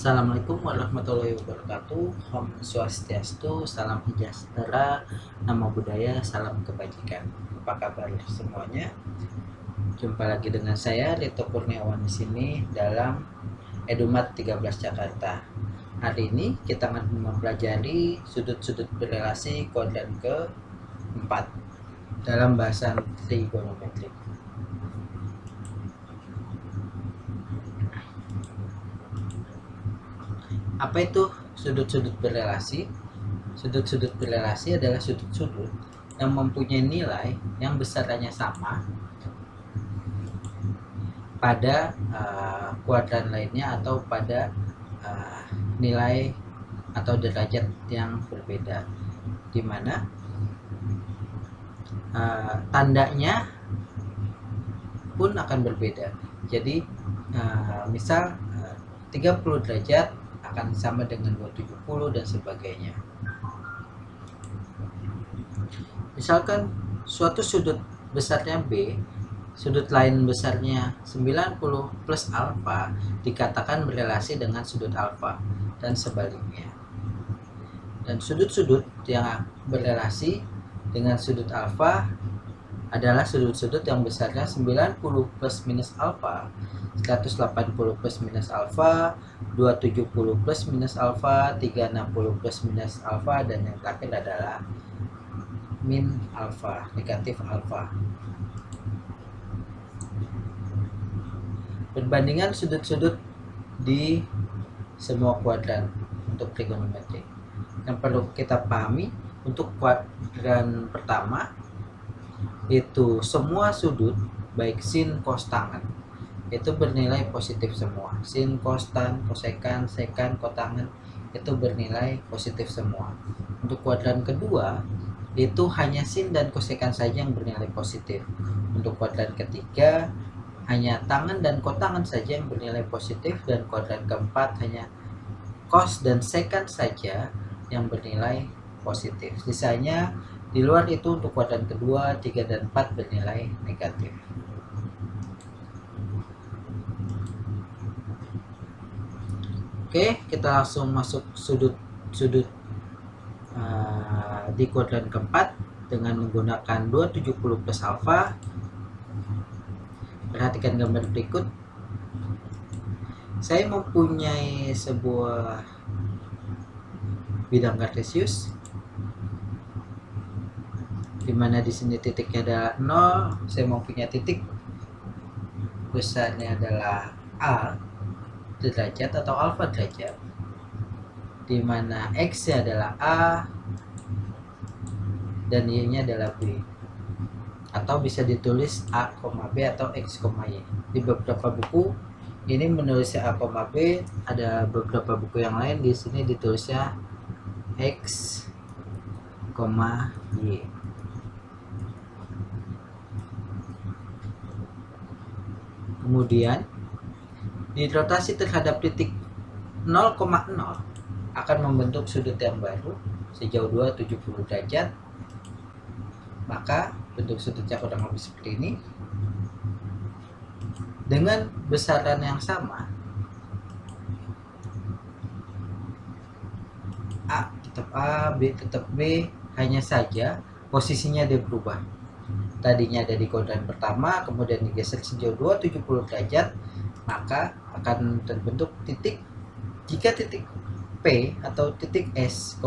Assalamualaikum warahmatullahi wabarakatuh. Om Swastiastu, salam sejahtera, namo buddhaya, salam kebajikan. Apa kabar semuanya? Jumpa lagi dengan saya Rito Kurniawan di sini dalam Edumat 13 Jakarta. Hari ini kita akan mempelajari sudut-sudut berelasi kuadran ke-4 dalam bahasan trigonometri. Apa itu sudut-sudut berelasi? Sudut-sudut berelasi adalah sudut-sudut yang mempunyai nilai yang besarannya sama pada kuadran lainnya atau pada nilai atau derajat yang berbeda, di mana tandanya pun akan berbeda. Jadi misal 30 derajat akan sama dengan 270 dan sebagainya. Misalkan suatu sudut besarnya B, sudut lain besarnya 90 plus alfa dikatakan berelasi dengan sudut alfa dan sebaliknya. Dan sudut-sudut yang berelasi dengan sudut alfa adalah sudut-sudut yang besarnya 90 plus minus alfa, 180 plus minus alfa, 270 plus minus alfa, 360 plus minus alfa, dan yang terakhir adalah min alfa, negatif alfa. Perbandingan sudut-sudut di semua kuadran untuk trigonometri. Yang perlu kita pahami untuk kuadran pertama itu semua sudut baik sin, cos, tangen itu bernilai positif semua. Sin, cos, tan, kosekan, sekan, kotangen itu bernilai positif semua. Untuk kuadran kedua itu hanya sin dan kosekan saja yang bernilai positif. Untuk kuadran ketiga hanya tangen dan kotangen saja yang bernilai positif, dan kuadran keempat hanya cos dan sekan saja yang bernilai positif. Sisanya di luar itu untuk kuadran kedua, 3 dan 4 bernilai negatif. Oke, kita langsung masuk sudut-sudut di kuadran keempat dengan menggunakan 270 plus alfa. Perhatikan gambar berikut. Saya mempunyai sebuah bidang kartesius, dimana di sini titiknya adalah 0. Saya mau punya titik besarnya adalah A derajat atau alfa derajat, dimana X nya adalah A dan Y nya adalah B, atau bisa ditulis A, B atau X, Y. Di beberapa buku ini menulisnya A, B, ada beberapa buku yang lain di sini ditulisnya X, Y. Kemudian dirotasi terhadap titik 0,0 akan membentuk sudut yang baru sejauh 270 derajat. Maka bentuk sudutnya kurang lebih seperti ini. Dengan besaran yang sama, A tetap A, B tetap B, hanya saja posisinya dia berubah. Tadinya ada di kuadran pertama, kemudian digeser sejauh 270 derajat, maka akan terbentuk titik. Jika titik P atau titik S,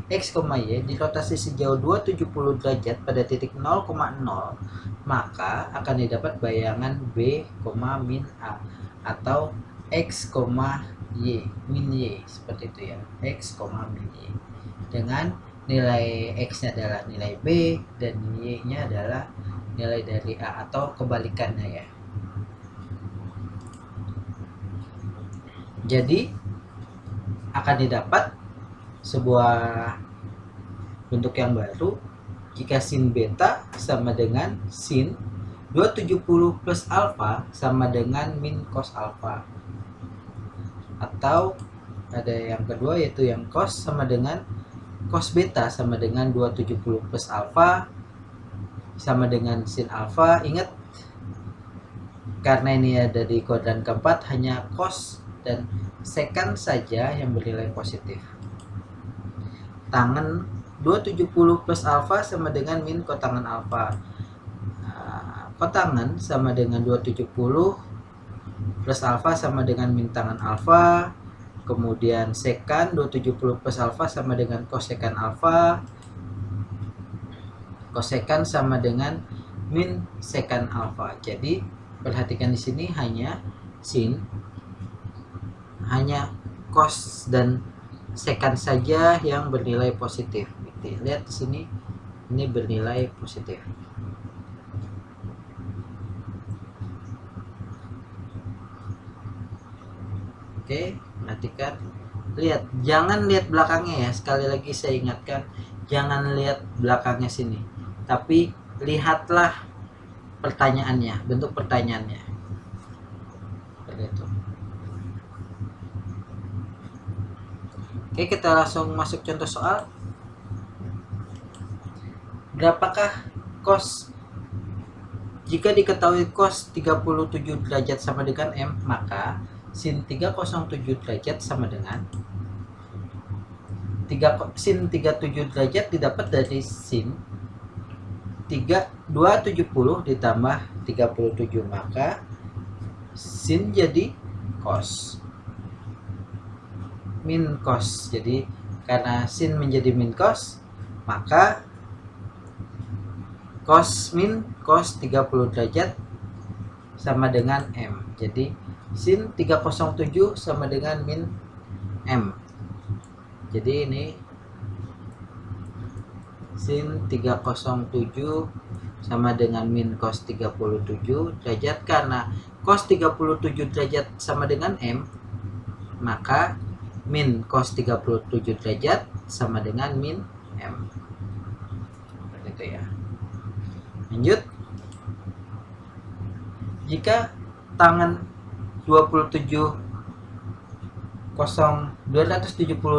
X, Y dirotasi sejauh 270 derajat pada titik 0,0, maka akan didapat bayangan B, min A atau X, Y, min Y, seperti itu ya, X, min Y, dengan nilai X nya adalah nilai B dan Y nya adalah nilai dari A atau kebalikannya ya. Jadi akan didapat sebuah bentuk yang baru jika sin beta sama dengan sin 270 plus alfa sama dengan min cos alfa, atau ada yang kedua yaitu yang cos sama dengan cos beta sama dengan 270 plus alfa sama dengan sin alfa. Ingat, karena ini ada di kuadran keempat, hanya cos dan sekan saja yang bernilai positif. Tangan 270 plus alfa sama dengan min kotangan alfa. Kotangan sama dengan 270 plus alfa sama dengan min tangan alfa. Kemudian sekan 270 plus alfa sama dengan kosekan alfa. Kosekan sama dengan min sekan alfa. Jadi perhatikan di sini hanya sin, hanya cos dan sekan saja yang bernilai positif. Lihat di sini, ini bernilai positif. Oke, perhatikan. Lihat, jangan lihat belakangnya ya. Sekali lagi saya ingatkan, jangan lihat belakangnya sini. Tapi lihatlah pertanyaannya, bentuk pertanyaannya. Seperti itu. Oke, kita langsung masuk contoh soal. Berapakah cos? Jika diketahui cos 37 derajat sama dengan M, maka sin 307 derajat sama dengan sin 37 derajat didapat dari sin 270 ditambah 37, maka sin jadi cos min cos. Jadi karena sin menjadi min cos, maka cos min cos 30 derajat sama dengan M. Jadi sin 307 sama dengan min M. Jadi ini sin 307 sama dengan min cos 37 derajat. Karena cos 37 derajat sama dengan M, maka min cos 37 derajat sama dengan min M. Begitu ya. Lanjut. Jika tangan 270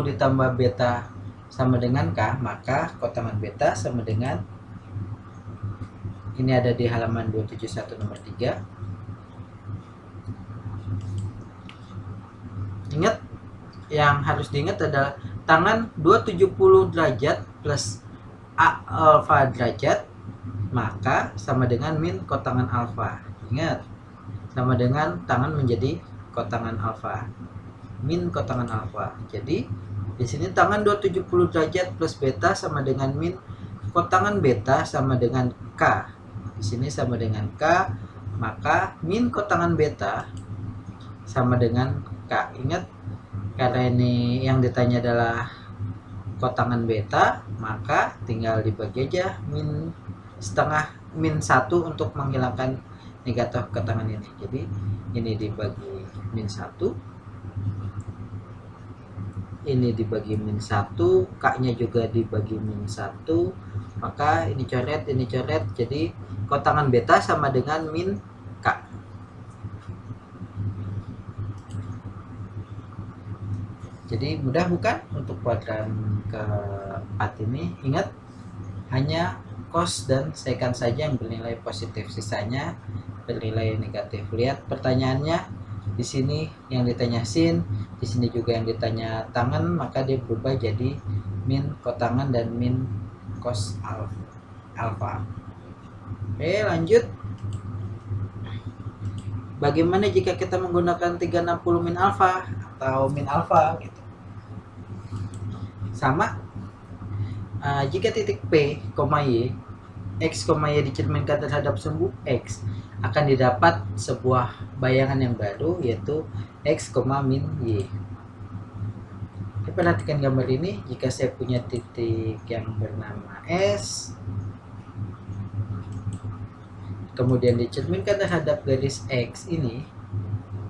ditambah beta sama dengan K, maka kotangan beta sama dengan, ini ada di halaman 271 nomor 3. Ingat, yang harus diingat adalah tangan 270 derajat plus A alfa derajat, maka sama dengan min kotangan alfa. Ingat, sama dengan tangan menjadi kotangan alfa, min kotangan alfa. Jadi di sini tangan 270 derajat plus beta sama dengan min kotangan beta sama dengan K. Di sini sama dengan K, maka min kotangan beta sama dengan K. Ingat, karena ini yang ditanya adalah kotangan beta, maka tinggal dibagi aja min setengah min 1 untuk menghilangkan negatif kotangan ini. Jadi ini dibagi min 1, ini dibagi min 1, K nya juga dibagi min 1, maka ini coret, jadi kotangan beta sama dengan min K. Jadi mudah bukan untuk kuadran keempat ini? Ingat, hanya cos dan sekan saja yang bernilai positif, sisanya bernilai negatif. Lihat pertanyaannya, di sini yang ditanya sin, di sini juga yang ditanya tangan, maka dia berubah jadi min kotangan dan min cos alfa. Oke, lanjut. Bagaimana jika kita menggunakan 360 min alfa atau min alfa gitu? Sama. Jika titik P, Y, X, Y dicerminkan terhadap sumbu X, akan didapat sebuah bayangan yang baru, yaitu X, min Y. Perhatikan gambar ini. Jika saya punya titik yang bernama S, kemudian dicerminkan terhadap garis X ini,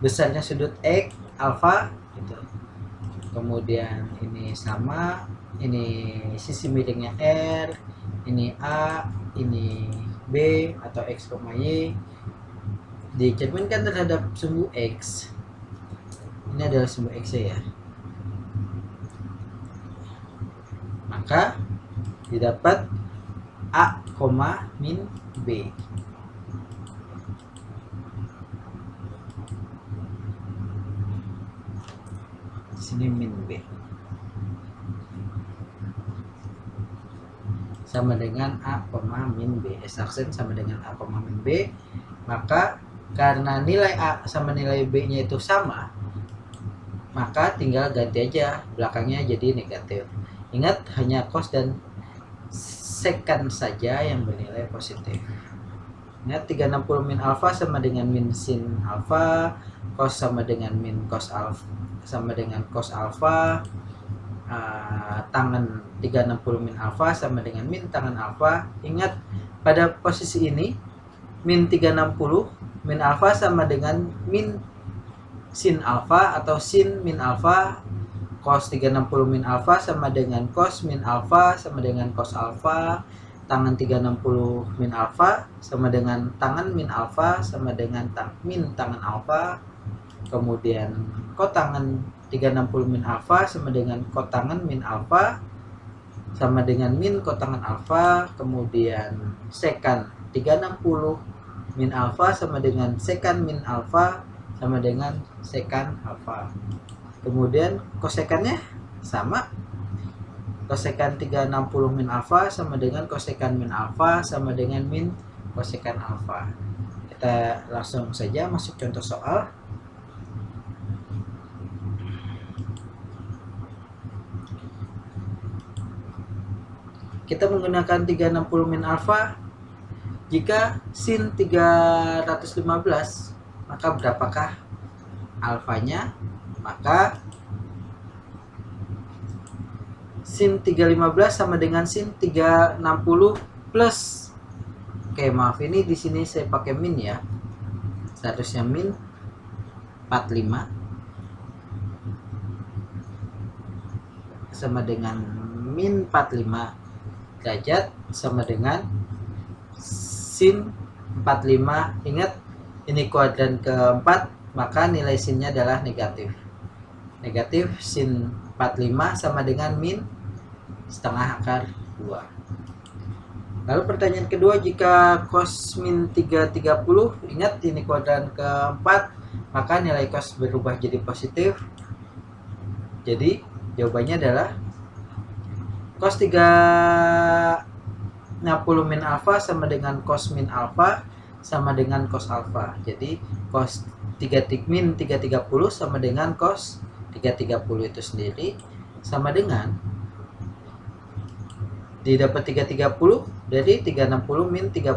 besarnya sudut X, alfa, gitu. Kemudian ini sama, ini sisi miringnya R, ini A, ini B atau X, Y, dicerminkan terhadap sumbu X. Ini adalah sumbu X ya. Maka didapat A, min B. Di sini min B sama dengan A, min B. S aksen sama dengan A, min B. Maka karena nilai A sama nilai B nya itu sama, maka tinggal ganti aja belakangnya jadi negatif. Ingat, hanya cos dan secant saja yang bernilai positif. Ingat, 360 min alfa sama dengan min sin alfa, cos sama dengan min cos alfa sama dengan cos alfa, tangan 360 min alfa sama dengan min tangan alfa. Ingat, pada posisi ini min 360 min alfa sama dengan min sin alfa atau sin min alfa. Cos 360 min alfa sama dengan cos min alfa sama dengan cos alfa. Tangan 360 min alfa sama dengan tangan min alfa sama dengan min tangan alfa. Kemudian kotangan 360 min alfa sama dengan kotangan min alfa sama dengan min kotangan alfa. Kemudian sekan 360 min alfa sama dengan sekan min alfa sama dengan sekan alfa. Kemudian kosekannya sama, kosekan 360 min alfa sama dengan kosekan min alfa sama dengan min kosekan alfa. Kita langsung saja masuk contoh soal. Kita menggunakan 360 min alfa. Jika sin 315, maka berapakah alfanya? Maka sin 315 sama dengan sin 360 plus. Oke, maaf, ini di sini saya pakai min ya. Seharusnya min 45 sama dengan min 45 derajat sama dengan sin 45. Ingat, ini kuadran keempat, maka nilai sinnya adalah negatif. Negatif sin 45 sama dengan min setengah akar 2. Lalu pertanyaan kedua, jika cos min 330, ingat ini kuadran keempat, maka nilai cos berubah jadi positif. Jadi jawabannya adalah cos 360 min alfa sama dengan cos min alfa sama dengan cos alfa. Jadi cos min 330 sama dengan cos 330 itu sendiri sama dengan, didapat 330 dari 360 min 30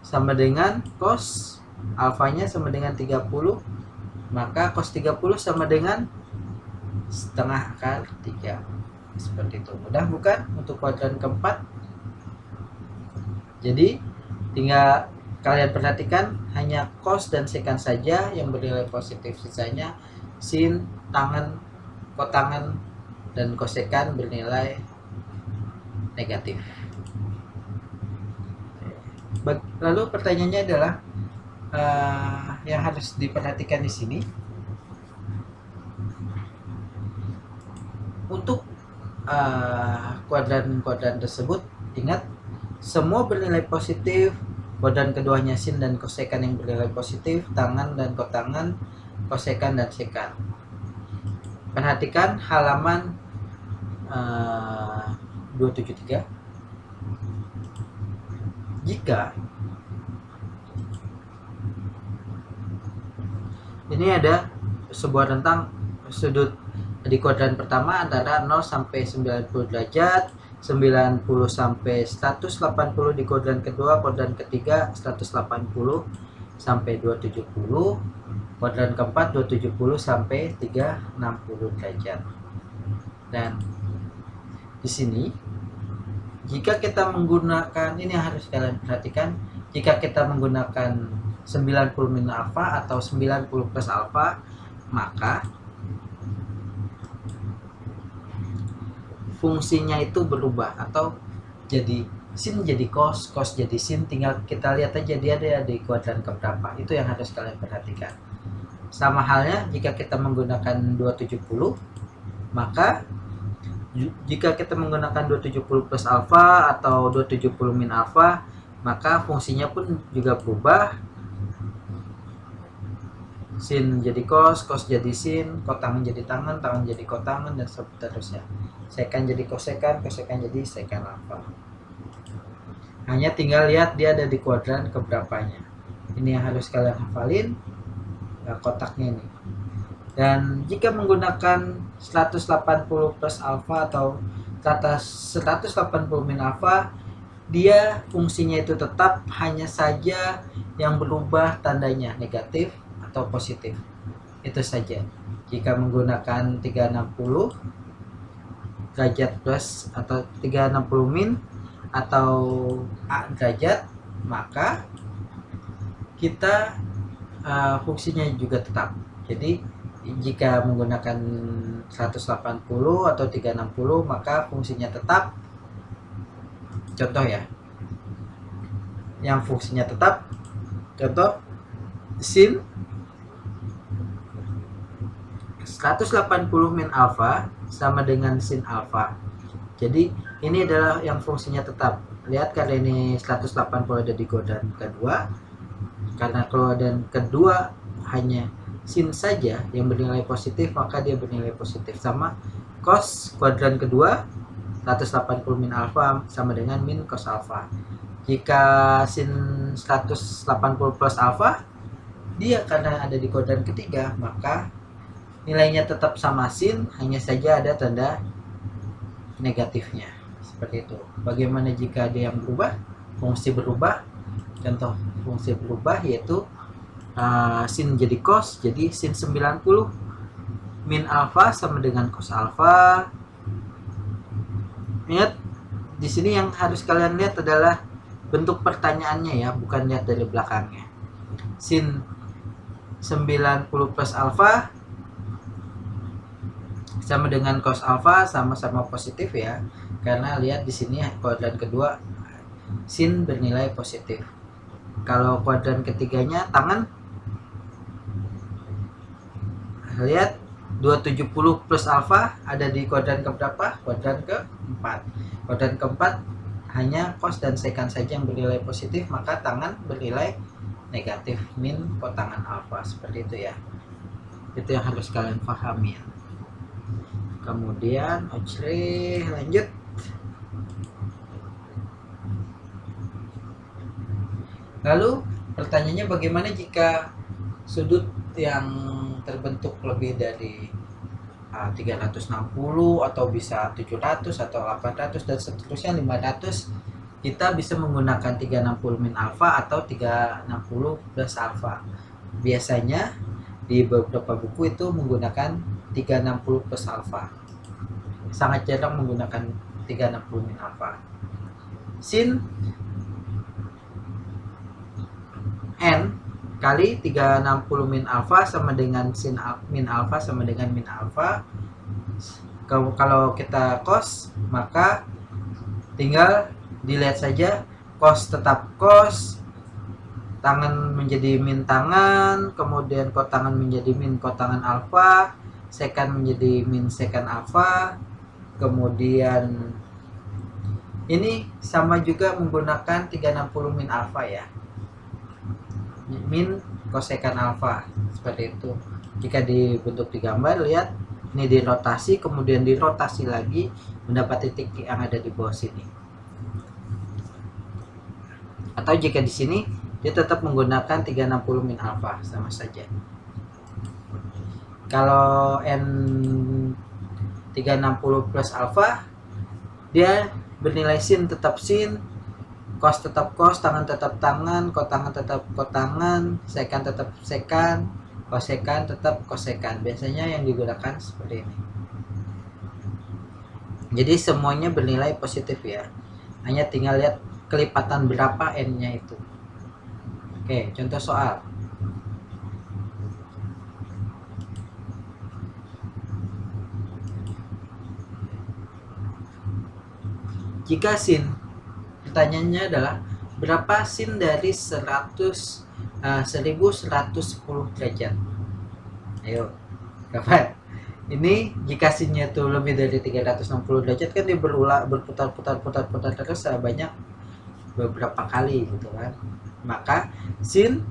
sama dengan cos alfanya sama dengan 30, maka cos 30 sama dengan setengah akar 3. Seperti itu. Mudah bukan untuk kuadran keempat? Jadi tinggal kalian perhatikan, hanya cos dan sekan saja yang bernilai positif, sisanya sin, tangan, kotangan, dan kosekan bernilai negatif. Lalu pertanyaannya adalah yang harus diperhatikan di sini, untuk kuadran tersebut, ingat semua bernilai positif. Kuadran keduanya sin dan kosekan yang bernilai positif, tangan dan kotangan, kosekan dan sekan. Perhatikan halaman 273. Jika ini ada sebuah rentang sudut di kuadran pertama antara 0 sampai 90 derajat, 90 sampai 180 di kuadran kedua, kuadran ketiga 180 sampai 270, kuadran keempat 270 sampai 360 derajat. Dan di sini jika kita menggunakan, ini harus kalian perhatikan, jika kita menggunakan 90 min alfa atau 90 plus alfa, maka fungsinya itu berubah, atau jadi sin jadi cos, cos jadi sin. Tinggal kita lihat aja dia ada di kuadran keberapa. Itu yang harus kalian perhatikan. Sama halnya jika kita menggunakan 270, maka jika kita menggunakan 270 plus alfa atau 270 min alfa, maka fungsinya pun juga berubah. sin jadi cos, cos jadi sin, kotangan jadi tangan, tangan jadi kotangan, dan seterusnya. Sekan jadi kosekan, kosekan jadi sekan alfa. Hanya tinggal lihat dia ada di kuadran keberapanya. Ini yang harus kalian hafalin, kotaknya ini. Dan jika menggunakan 180 plus alfa atau 180 min alfa, dia fungsinya itu tetap, hanya saja yang berubah tandanya negatif atau positif. Itu saja. Jika menggunakan 360 derajat plus atau 360 min atau A derajat, maka kita fungsinya juga tetap. Jadi jika menggunakan 180 atau 360, maka fungsinya tetap. Contoh ya, yang fungsinya tetap, contoh sin 180 min alfa sama dengan sin alfa. Jadi ini adalah yang fungsinya tetap. Lihat, karena ini 180 ada di kuadran kedua, karena kuadran kedua hanya sin saja yang bernilai positif, maka dia bernilai positif. Sama cos kuadran kedua 180 min alfa sama dengan min cos alfa. Jika sin 180 plus alfa, dia karena ada di kuadran ketiga, maka nilainya tetap sama sin, hanya saja ada tanda negatifnya. Seperti itu. Bagaimana jika ada yang berubah? Fungsi berubah. Contoh fungsi berubah yaitu sin jadi cos, jadi sin 90 min alfa sama dengan cos alfa. Ingat, di sini yang harus kalian lihat adalah bentuk pertanyaannya ya, bukan lihat dari belakangnya. Sin 90 plus alfa sama dengan cos alfa, sama-sama positif ya. Karena lihat di sini kuadran kedua sin bernilai positif. Kalau kuadran ketiganya tangan, lihat 270 plus alfa ada di kuadran keberapa? Kuadran keempat. Kuadran keempat hanya cos dan sekan saja yang bernilai positif, maka tangan bernilai negatif min kotangan alfa. Seperti itu ya. Itu yang harus kalian pahami. Kemudian lanjut. Lalu pertanyaannya, bagaimana jika sudut yang terbentuk lebih dari 360 atau bisa 700 atau 800 dan seterusnya 500, kita bisa menggunakan 360 min alfa atau 360 plus alfa. Biasanya di beberapa buku itu menggunakan 360 plus alfa. Sangat jarang menggunakan 360 min alfa. Sin n kali 360 min alfa sama dengan sin min alfa sama dengan min alfa. Kalau kita cos, maka tinggal dilihat saja, cos tetap cos, tangan menjadi min tangan, kemudian kotangan menjadi min kotangan alfa, sekan menjadi min sekan alfa. Kemudian ini sama juga menggunakan 360 min alfa ya, min kosekan alfa. Seperti itu. Jika dibentuk di gambar, lihat ini dirotasi, kemudian dirotasi lagi, mendapat titik yang ada di bawah sini. Atau jika di sini dia tetap menggunakan 360 min alfa, sama saja. Kalau n 360 plus alfa, dia bernilai sin tetap sin, cos tetap cos, tangan tetap tangan, kotangan tetap kotangan, sekan tetap sekan, kosekan tetap kosekan. Biasanya yang digunakan seperti ini. Jadi semuanya bernilai positif ya. Hanya tinggal lihat kelipatan berapa n-nya itu. Oke, contoh soal. Jika sin, pertanyaannya adalah berapa sin dari 1110 derajat? Ayo, kapan? Ini jika sinnya itu lebih dari 360 derajat kan dia berputar-putar terus banyak beberapa kali gitu kan. Maka sin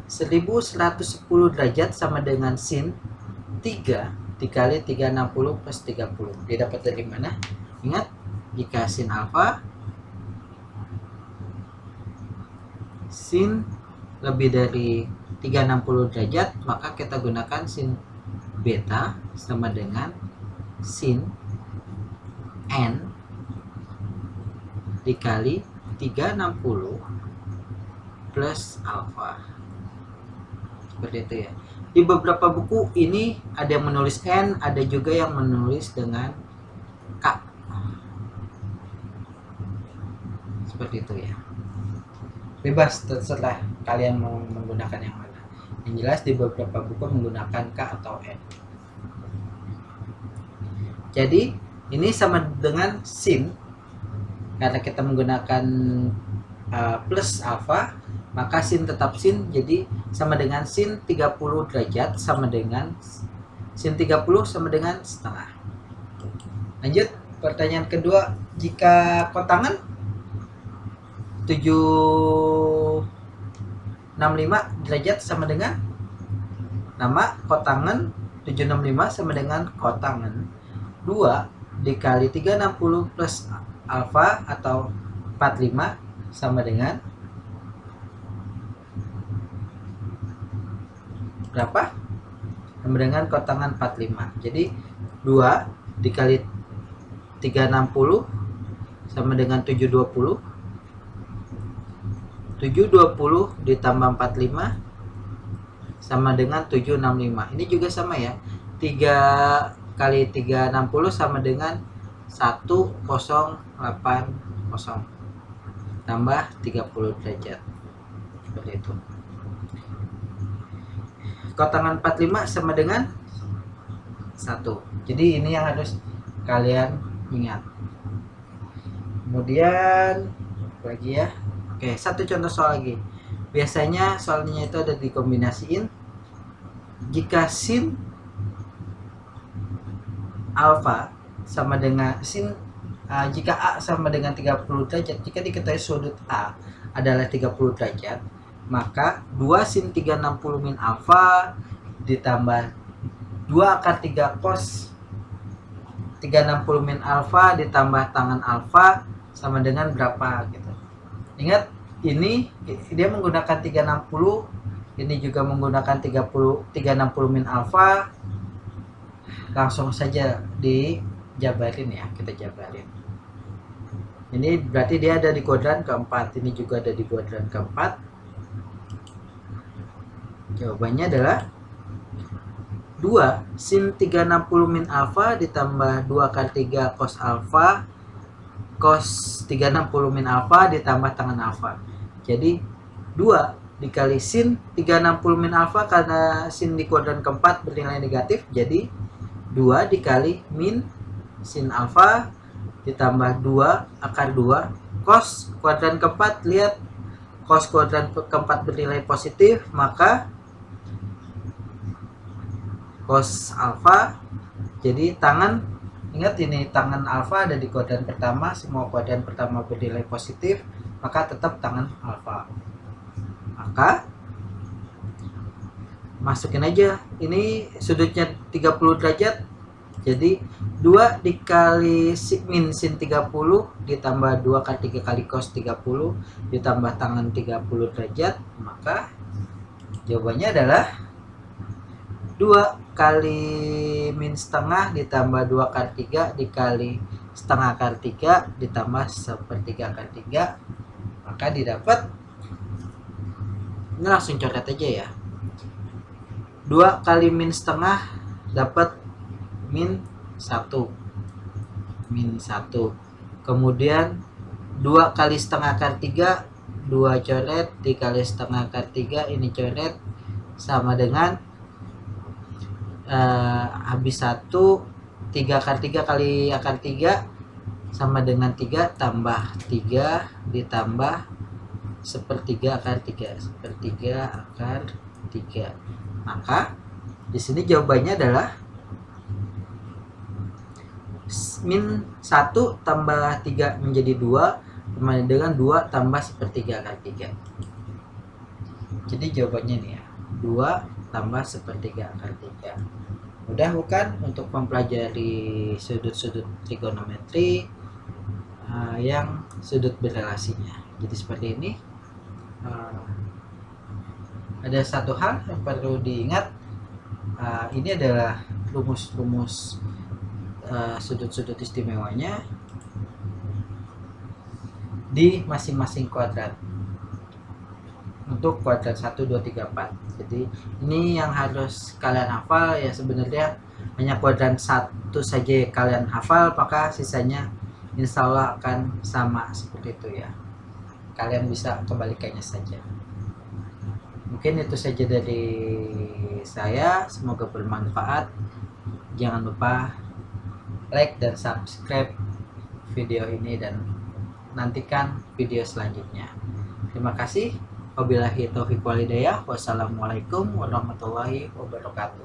1110 derajat sama dengan sin 3 dikali 360 plus 30. Dia dapat dari mana? Ingat, jika sin alfa sin lebih dari 360 derajat, maka kita gunakan sin beta sama dengan sin n dikali 360 plus alfa. Seperti itu ya. Di beberapa buku ini ada yang menulis N, ada juga yang menulis dengan K. Seperti itu ya. Bebas, terserah kalian mau menggunakan yang mana. Yang jelas di beberapa buku menggunakan K atau N. Jadi ini sama dengan sin. Karena kita menggunakan plus alfa, maka sin tetap sin, jadi sama dengan sin 30 derajat sama dengan sin 30 sama dengan setengah. Lanjut, pertanyaan kedua, jika kotangan 765 derajat sama dengan nama kotangan 765 sama dengan kotangan 2 dikali 360 plus alfa atau 45 sama dengan berapa? Sama dengan kotangan 45. Jadi 2 dikali 360 sama dengan 720. 720 ditambah 45 sama dengan 765. Ini juga sama ya. 3 kali 360 sama dengan 1080 tambah 30 derajat. Seperti itu. Kotangan 45 sama dengan 1. Jadi ini yang harus kalian ingat. Kemudian lagi ya. Oke, satu contoh soal lagi. Biasanya soalnya itu ada dikombinasiin. Jika sin alfa sama dengan sin jika A sama dengan 30 derajat, jika diketahui sudut A adalah 30 derajat, maka 2 sin 360 min alfa ditambah 2 akar 3 cos 360 min alfa ditambah tangan alfa sama dengan berapa gitu. Ingat, ini dia menggunakan 360, ini juga menggunakan 360 min alfa. Langsung saja dijabarin ya, kita jabarin. Ini berarti dia ada di kuadran keempat, ini juga ada di kuadran keempat. Jawabannya adalah 2 sin 360 min alfa ditambah 2 kali 3 cos alfa cos 360 min alfa ditambah tangan alfa. Jadi 2 dikali sin 360 min alfa, karena sin di kuadran keempat bernilai negatif, jadi 2 dikali min sin alfa ditambah 2 akar 2 cos kuadran keempat. Lihat, cos kuadran keempat bernilai positif, maka cos alfa, jadi tangan, ingat ini tangan alfa ada di kuadran pertama, semua kuadran pertama bernilai positif, maka tetap tangan alfa. Maka masukin aja, ini sudutnya 30 derajat, jadi 2 dikali min sin 30 ditambah 2 kali 3 kali cos 30 ditambah tangan 30 derajat, maka jawabannya adalah 2 kali min setengah ditambah 2 kali 3 dikali setengah kali 3 ditambah sepertiga kali 3, maka didapat, ini langsung coret aja ya, 2 kali min setengah dapat min 1, kemudian 2 kali setengah kali 3, 2 coret, dikali setengah kali 3 ini coret, sama dengan habis 1, 3 kali 3 kali akar 3 sama dengan 3 tambah 3 ditambah sepertiga akar 3, sepertiga akar 3. Maka di sini jawabannya adalah min 1 tambah 3 menjadi 2 sama dengan 2 tambah sepertiga akar 3. Jadi jawabannya nih ya, 2 tambah sepertiga akar 3. Mudah bukan untuk mempelajari sudut-sudut trigonometri yang sudut berelasinya. Jadi seperti ini. Ada satu hal yang perlu diingat, ini adalah rumus-rumus sudut-sudut istimewanya di masing-masing kuadrat untuk kuadrat 1, 2, 3, 4. Jadi ini yang harus kalian hafal ya. Sebenarnya hanya kuadran 1 saja kalian hafal, maka sisanya insya Allah akan sama seperti itu ya. Kalian bisa kebalikannya saja. Mungkin itu saja dari saya, semoga bermanfaat. Jangan lupa like dan subscribe video ini dan nantikan video selanjutnya. Terima kasih. Wabillahi taufiq wal hidayah. Wassalamualaikum warahmatullahi wabarakatuh.